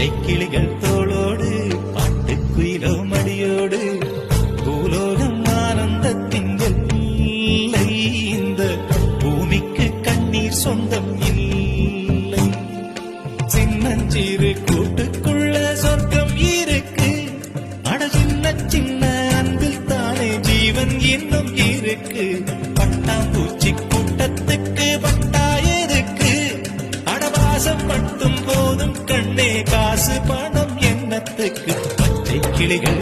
பச்சை கிளிகள் தோளோடு பாட்டுக்குயிலோ மடியோடு பூலோகம் ஆனந்தத்தின் எல்லை. இந்த பூமிக்கு கண்ணீர் சொந்தம் இல்லை. சின்னஞ்சிறு கூட்டுக்குள்ள சொர்க்கம் இருக்கு. அட சின்ன சின்ன அன்பில் தானே ஜீவன் இன்னும் இருக்கு. பட்டாம்பூச்சி கூட்டத்துக்கு பட்டா எதுக்கு? அடவாசம் மட்டும் போதும் கண்ணே, காசு பணம் என்னத்துக்கு? பச்சை கிளிகள்